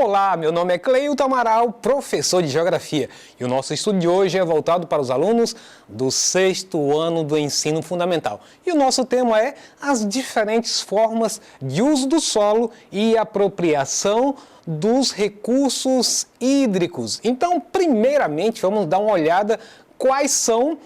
Olá, meu nome é Cleilton Amaral, professor de Geografia, e o nosso estudo de hoje é voltado para os alunos do 6º ano do ensino fundamental. E o nosso tema é as diferentes formas de uso do solo e apropriação dos recursos hídricos. Então, primeiramente, vamos dar uma olhada quais são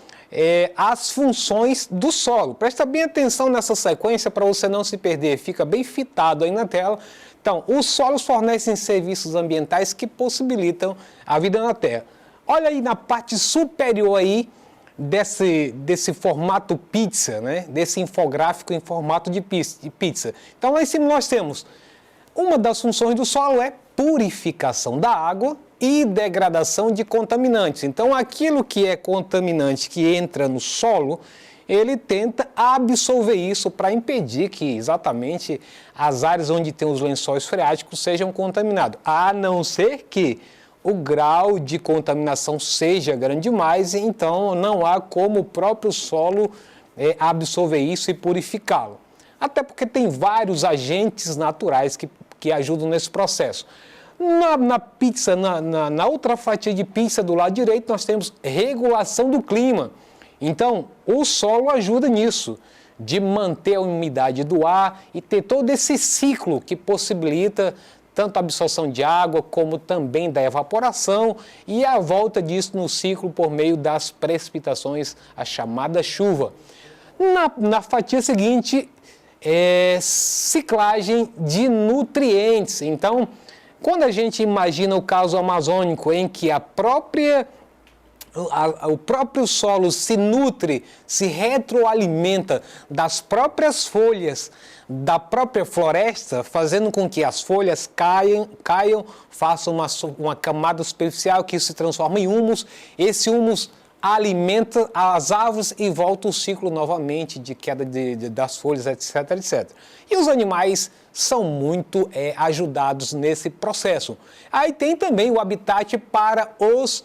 as funções do solo. Presta bem atenção nessa sequência para você não se perder, fica bem fitado aí na tela. Então, os solos fornecem serviços ambientais que possibilitam a vida na Terra. Olha aí na parte superior aí desse formato pizza, né? Desse infográfico em formato de pizza. Então, lá em cima nós temos uma das funções do solo é purificação da água e degradação de contaminantes. Então, aquilo que é contaminante que entra no solo, ele tenta absorver isso para impedir que exatamente as áreas onde tem os lençóis freáticos sejam contaminados, a não ser que o grau de contaminação seja grande demais, então não há como o próprio solo absorver isso e purificá-lo. Até porque tem vários agentes naturais que ajudam nesse processo. Na pizza, na outra fatia de pizza do lado direito, nós temos regulação do clima. Então, o solo ajuda nisso, de manter a umidade do ar e ter todo esse ciclo que possibilita tanto a absorção de água como também da evaporação e a volta disso no ciclo por meio das precipitações, a chamada chuva. Na fatia seguinte, ciclagem de nutrientes. Então, quando a gente imagina o caso amazônico em que o próprio solo se nutre, se retroalimenta das próprias folhas da própria floresta, fazendo com que as folhas caiam, façam uma camada superficial que se transforma em humus. Esse humus alimenta as árvores e volta o ciclo novamente de queda das folhas, etc, etc. E os animais são muito ajudados nesse processo. Aí tem também o habitat para os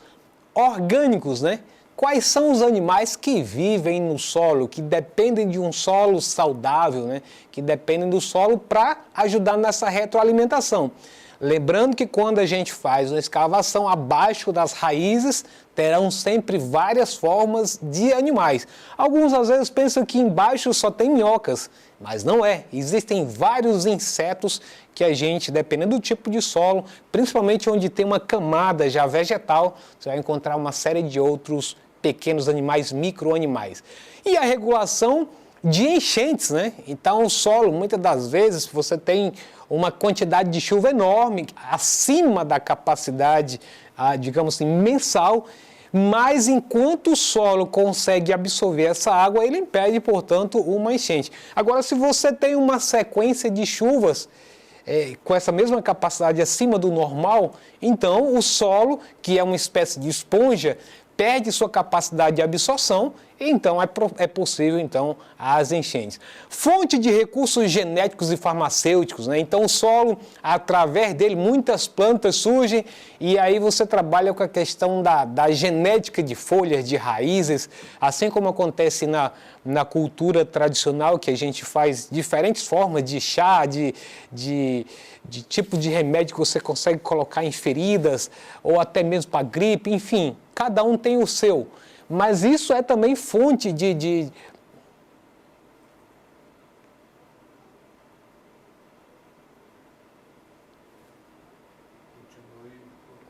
orgânicos, né? Quais são os animais que vivem no solo, que dependem de um solo saudável, né? Que dependem do solo para ajudar nessa retroalimentação. Lembrando que quando a gente faz uma escavação abaixo das raízes, terão sempre várias formas de animais. Alguns às vezes pensam que embaixo só tem minhocas, mas não é. Existem vários insetos que a gente, dependendo do tipo de solo, principalmente onde tem uma camada já vegetal, você vai encontrar uma série de outros pequenos animais, micro-animais. E a regulação de enchentes, né? Então o solo, muitas das vezes, você tem uma quantidade de chuva enorme, acima da capacidade, digamos assim, mensal, mas enquanto o solo consegue absorver essa água, ele impede, portanto, uma enchente. Agora, se você tem uma sequência de chuvas com essa mesma capacidade acima do normal, então o solo, que é uma espécie de esponja, perde sua capacidade de absorção e então é possível então as enchentes. Fonte de recursos genéticos e farmacêuticos, né? Então o solo, através dele, muitas plantas surgem e aí você trabalha com a questão da genética de folhas, de raízes, assim como acontece na cultura tradicional, que a gente faz diferentes formas de chá, de tipo de remédio que você consegue colocar em feridas ou até mesmo para gripe, enfim. Cada um tem o seu, mas isso é também fonte de...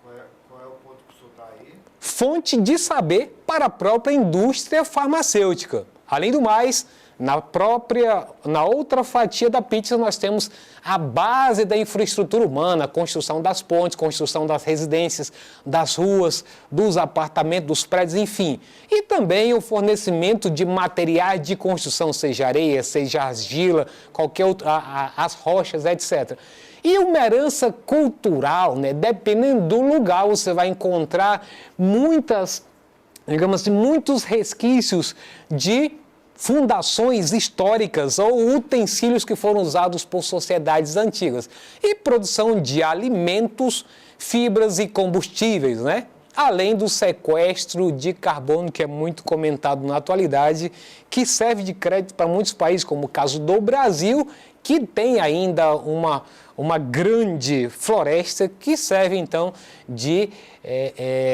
Qual é o ponto que o senhor está aí? Fonte de saber para a própria indústria farmacêutica. Além do mais, na outra fatia da pizza nós temos a base da infraestrutura humana, a construção das pontes, construção das residências, das ruas, dos apartamentos, dos prédios, enfim. E também o fornecimento de materiais de construção, seja areia, seja argila, qualquer outra, as rochas, etc. E uma herança cultural, né? Dependendo do lugar, você vai encontrar muitos resquícios de fundações históricas ou utensílios que foram usados por sociedades antigas. E produção de alimentos, fibras e combustíveis, né? Além do sequestro de carbono, que é muito comentado na atualidade, que serve de crédito para muitos países, como o caso do Brasil, que tem ainda uma grande floresta que serve então de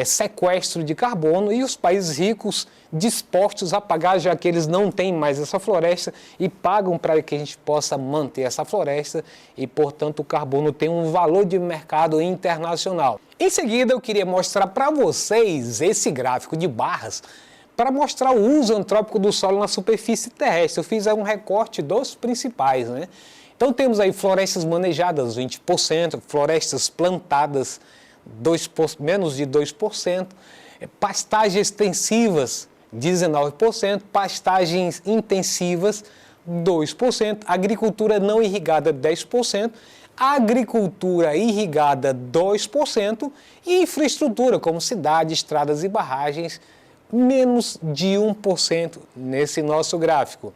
sequestro de carbono, e os países ricos dispostos a pagar, já que eles não têm mais essa floresta, e pagam para que a gente possa manter essa floresta, e portanto o carbono tem um valor de mercado internacional. Em seguida eu queria mostrar para vocês esse gráfico de barras para mostrar o uso antrópico do solo na superfície terrestre. Eu fiz um recorte dos principais, né? Então temos aí florestas manejadas, 20%, florestas plantadas, menos de 2%, pastagens extensivas, 19%, pastagens intensivas, 2%, agricultura não irrigada, 10%, agricultura irrigada, 2%, e infraestrutura, como cidades, estradas e barragens, menos de 1% nesse nosso gráfico.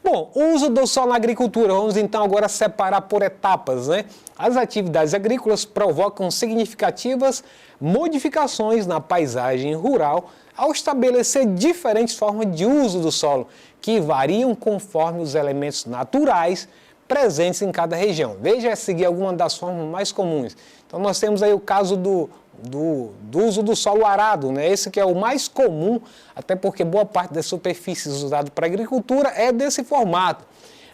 Bom, o uso do solo na agricultura, vamos então agora separar por etapas, né? As atividades agrícolas provocam significativas modificações na paisagem rural ao estabelecer diferentes formas de uso do solo, que variam conforme os elementos naturais presentes em cada região. Veja a seguir algumas das formas mais comuns. Então nós temos aí o caso do uso do solo arado, né? Esse que é o mais comum, até porque boa parte das superfícies usadas para agricultura é desse formato.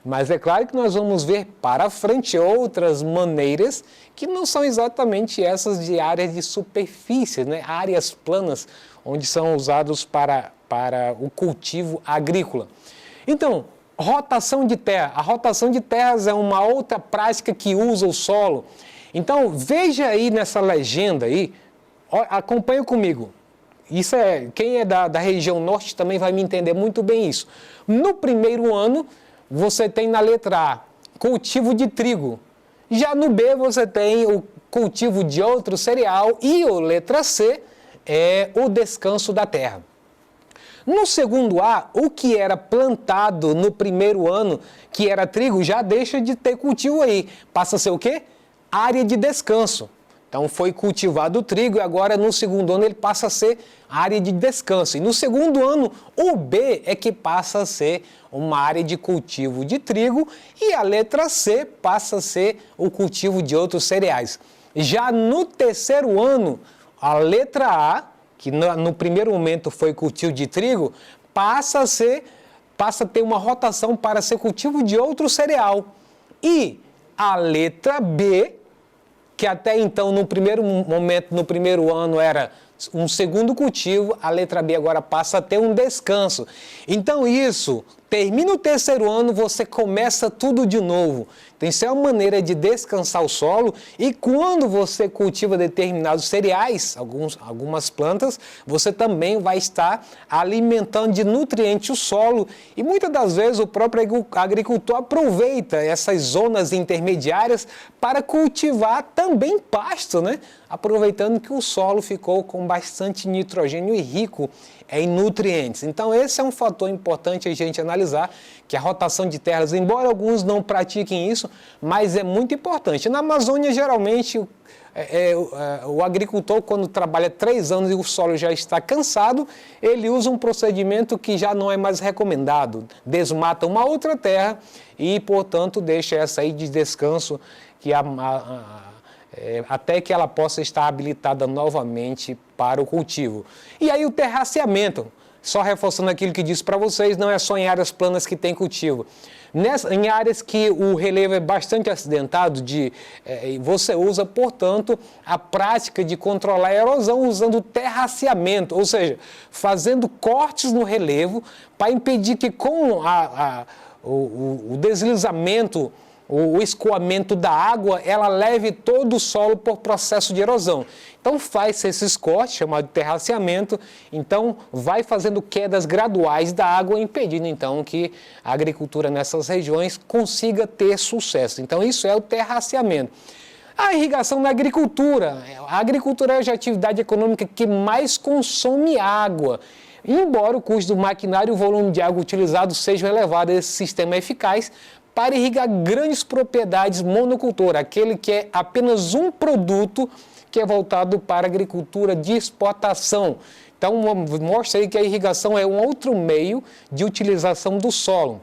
Mas é claro que nós vamos ver para frente outras maneiras que não são exatamente essas de áreas de superfície, né? Áreas planas, onde são usados para o cultivo agrícola. Então, rotação de terra. A rotação de terras é uma outra prática que usa o solo. Então, veja aí nessa legenda aí, acompanha comigo. Isso quem é da região norte também vai me entender muito bem isso. No primeiro ano, você tem na letra A, cultivo de trigo. Já no B, você tem o cultivo de outro cereal e a letra C é o descanso da terra. No segundo A, o que era plantado no primeiro ano, que era trigo, já deixa de ter cultivo aí. Passa a ser o quê? Área de descanso. Então foi cultivado o trigo e agora no segundo ano ele passa a ser área de descanso. E no segundo ano, o B é que passa a ser uma área de cultivo de trigo e a letra C passa a ser o cultivo de outros cereais. Já no terceiro ano, a letra A, que no primeiro momento foi cultivo de trigo, passa a ter uma rotação para ser cultivo de outro cereal. E a letra B, que até então no primeiro momento, no primeiro ano era um segundo cultivo, a letra B agora passa a ter um descanso. Então isso, termina o terceiro ano, você começa tudo de novo. Então isso é uma maneira de descansar o solo e quando você cultiva determinados cereais, algumas plantas, você também vai estar alimentando de nutrientes o solo e muitas das vezes o próprio agricultor aproveita essas zonas intermediárias para cultivar também pasto, né? Aproveitando que o solo ficou com bastante nitrogênio e rico em nutrientes. Então esse é um fator importante a gente analisar, que a rotação de terras, embora alguns não pratiquem isso, mas é muito importante. Na Amazônia, geralmente, o agricultor, quando trabalha 3 anos e o solo já está cansado, ele usa um procedimento que já não é mais recomendado. Desmata uma outra terra e, portanto, deixa essa aí de descanso que até que ela possa estar habilitada novamente para o cultivo. E aí o terraceamento, só reforçando aquilo que disse para vocês, não é só em áreas planas que tem cultivo. Em áreas que o relevo é bastante acidentado, você usa, portanto, a prática de controlar a erosão usando terraceamento, ou seja, fazendo cortes no relevo para impedir que com o deslizamento, o escoamento da água, ela leve todo o solo por processo de erosão. Então faz esses cortes, chamado de terraceamento, então vai fazendo quedas graduais da água, impedindo então que a agricultura nessas regiões consiga ter sucesso. Então isso é o terraceamento. A irrigação na agricultura. A agricultura é a atividade econômica que mais consome água. Embora o custo do maquinário e o volume de água utilizado sejam elevados, esse sistema é eficaz para irrigar grandes propriedades monocultora, aquele que é apenas um produto que é voltado para a agricultura de exportação. Então, mostra aí que a irrigação é um outro meio de utilização do solo.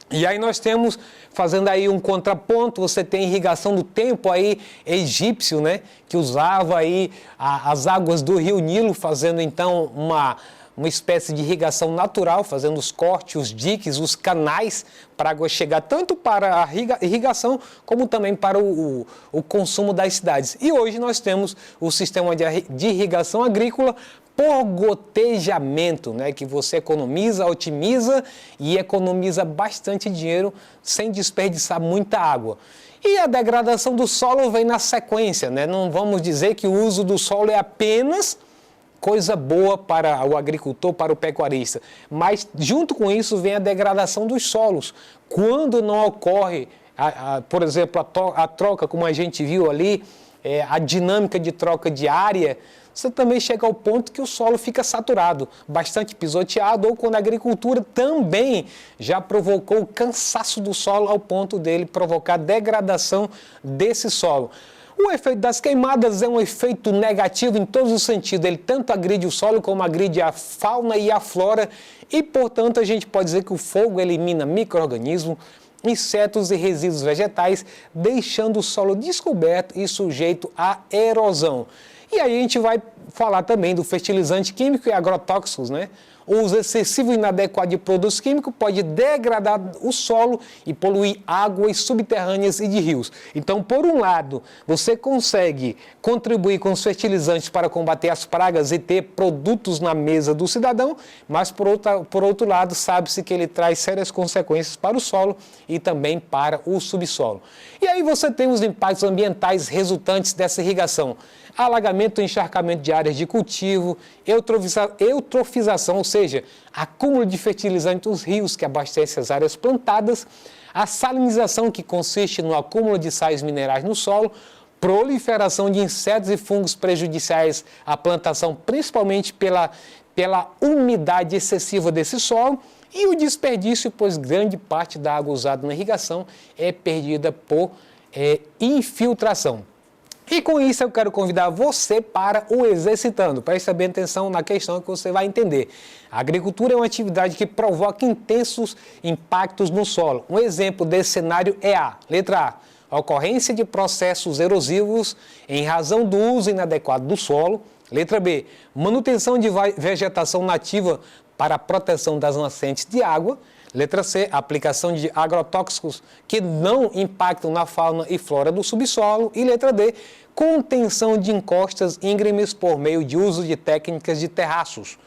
E aí nós temos, fazendo aí um contraponto, você tem irrigação do tempo aí egípcio, né? Que usava aí as águas do rio Nilo, fazendo então uma espécie de irrigação natural, fazendo os cortes, os diques, os canais, para a água chegar tanto para a irrigação, como também para o consumo das cidades. E hoje nós temos o sistema de irrigação agrícola por gotejamento, né, que você economiza, otimiza e economiza bastante dinheiro sem desperdiçar muita água. E a degradação do solo vem na sequência, né? Não vamos dizer que o uso do solo é apenas coisa boa para o agricultor, para o pecuarista, mas junto com isso vem a degradação dos solos. Quando não ocorre, por exemplo, a troca, como a gente viu ali, a dinâmica de troca de área, você também chega ao ponto que o solo fica saturado, bastante pisoteado, ou quando a agricultura também já provocou o cansaço do solo ao ponto dele provocar degradação desse solo. O efeito das queimadas é um efeito negativo em todos os sentidos. Ele tanto agride o solo como agride a fauna e a flora e, portanto, a gente pode dizer que o fogo elimina micro-organismos, insetos e resíduos vegetais, deixando o solo descoberto e sujeito à erosão. E aí a gente vai falar também do fertilizante químico e agrotóxicos, né? O uso excessivo e inadequado de produtos químicos pode degradar o solo e poluir águas subterrâneas e de rios. Então, por um lado, você consegue contribuir com os fertilizantes para combater as pragas e ter produtos na mesa do cidadão, mas, por outro lado, sabe-se que ele traz sérias consequências para o solo e também para o subsolo. E aí você tem os impactos ambientais resultantes dessa irrigação. Alagamento e encharcamento de áreas de cultivo, eutrofização, ou seja, acúmulo de fertilizante nos rios que abastecem as áreas plantadas, a salinização, que consiste no acúmulo de sais minerais no solo, proliferação de insetos e fungos prejudiciais à plantação, principalmente pela umidade excessiva desse solo, e o desperdício, pois grande parte da água usada na irrigação é perdida por infiltração. E com isso eu quero convidar você para o Exercitando. Preste bem atenção na questão que você vai entender. A agricultura é uma atividade que provoca intensos impactos no solo. Um exemplo desse cenário é letra A, ocorrência de processos erosivos em razão do uso inadequado do solo. Letra B, manutenção de vegetação nativa para a proteção das nascentes de água. Letra C, aplicação de agrotóxicos que não impactam na fauna e flora do subsolo. E letra D, contenção de encostas íngremes por meio de uso de técnicas de terraços.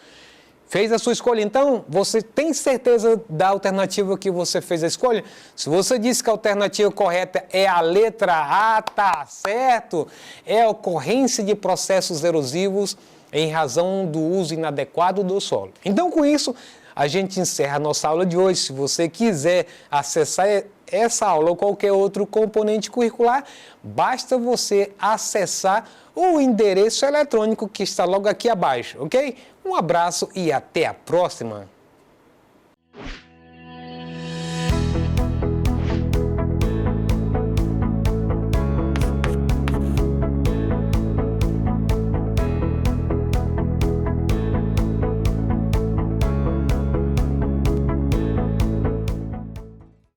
Fez a sua escolha, então? Você tem certeza da alternativa que você fez a escolha? Se você disse que a alternativa correta é a letra A, tá certo. É a ocorrência de processos erosivos em razão do uso inadequado do solo. Então, com isso, a gente encerra a nossa aula de hoje. Se você quiser acessar essa aula ou qualquer outro componente curricular, basta você acessar o endereço eletrônico que está logo aqui abaixo, ok? Um abraço e até a próxima!